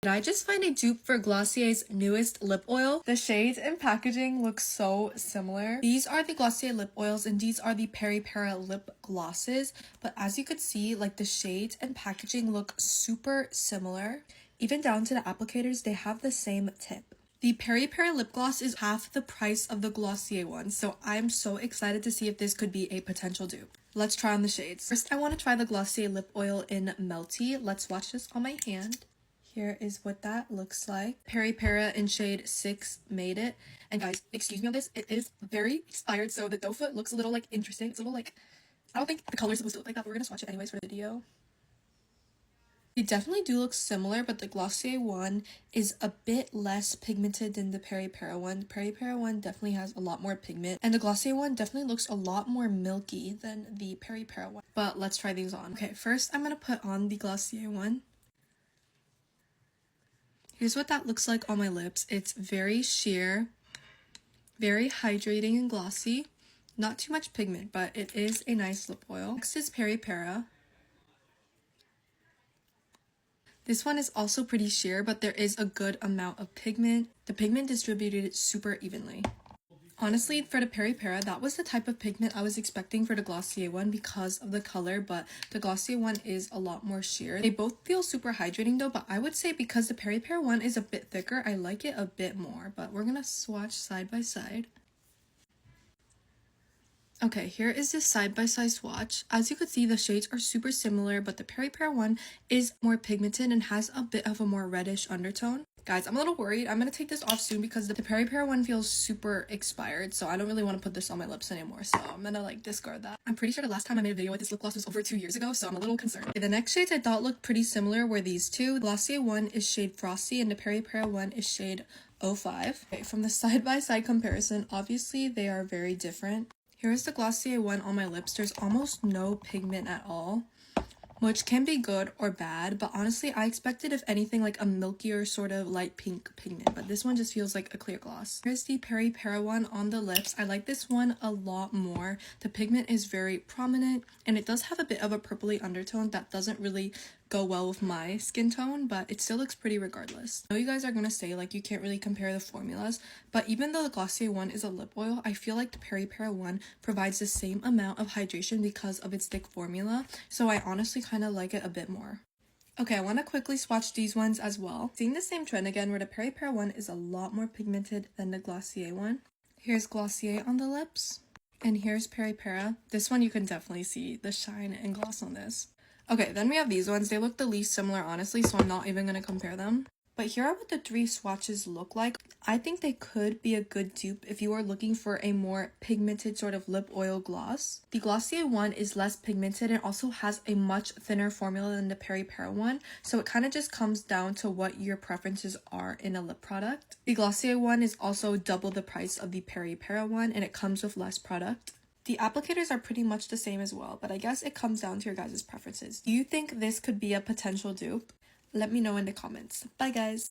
Did I just find a dupe for Glossier's newest lip oil? The shades and packaging look so similar. These are the Glossier lip oils and these are the Peripera lip glosses. But as you could see, like the shades and packaging look super similar. Even down to the applicators, they have the same tip. The Peripera lip gloss is half the price of the Glossier one, so I'm so excited to see if this could be a potential dupe. Let's try on the shades. First, I want to try the Glossier lip oil in Melty. Let's swatch this on my hand. Here is what that looks like. Peripera in shade 6 made it. And guys, excuse me on this, it is very expired, so the doe foot looks a little like interesting. It's a little like, I don't think the color is supposed to look like that, but we're gonna swatch it anyways for the video. They definitely do look similar, but the Glossier one is a bit less pigmented than the Peripera one. The Peripera one definitely has a lot more pigment, and the Glossier one definitely looks a lot more milky than the Peripera one. But let's try these on. Okay, first I'm gonna put on the Glossier one. Here's what that looks like on my lips. It's very sheer, very hydrating and glossy. Not too much pigment, but it is a nice lip oil. Next is Peripera. This one is also pretty sheer, but there is a good amount of pigment. The pigment distributed super evenly. Honestly, for the Peripera, that was the type of pigment I was expecting for the Glossier one because of the color, but the Glossier one is a lot more sheer. They both feel super hydrating though, but I would say because the Peripera one is a bit thicker, I like it a bit more, but we're gonna swatch side by side. Okay, here is this side-by-side swatch. As you could see, the shades are super similar, but the Peripera one is more pigmented and has a bit of a more reddish undertone. Guys, I'm a little worried. I'm gonna take this off soon because the Peripera one feels super expired, so I don't really want to put this on my lips anymore, so I'm gonna like discard that. I'm pretty sure the last time I made a video with this lip gloss was over 2 years ago, so I'm a little concerned. Okay, the next shades I thought looked pretty similar were these two. The Glossier one is shade Frosty and the Peripera one is shade 05. Okay, from the side-by-side comparison, obviously they are very different. Here's the Glossier one on my lips. There's almost no pigment at all, which can be good or bad, but honestly, I expected, if anything, like a milkier sort of light pink pigment, but this one just feels like a clear gloss. Here's the Peripera one on the lips. I like this one a lot more. The pigment is very prominent, and it does have a bit of a purpley undertone that doesn't really go well with my skin tone, but it still looks pretty regardless. I know you guys are gonna say like you can't really compare the formulas, but even though the Glossier one is a lip oil, I feel like the Peripera one provides the same amount of hydration because of its thick formula, so I honestly kind of like it a bit more. Okay, I want to quickly swatch these ones as well. Seeing the same trend again where the Peripera one is a lot more pigmented than the Glossier one. Here's Glossier on the lips, and here's Peripera. This one you can definitely see the shine and gloss on this. Okay, then we have these ones. They look the least similar, honestly, so I'm not even going to compare them. But here are what the 3 swatches look like. I think they could be a good dupe if you are looking for a more pigmented sort of lip oil gloss. The Glossier one is less pigmented and also has a much thinner formula than the Peripera one, so it kind of just comes down to what your preferences are in a lip product. The Glossier one is also double the price of the Peripera one, and it comes with less product. The applicators are pretty much the same as well, but I guess it comes down to your guys' preferences. Do you think this could be a potential dupe? Let me know in the comments. Bye guys!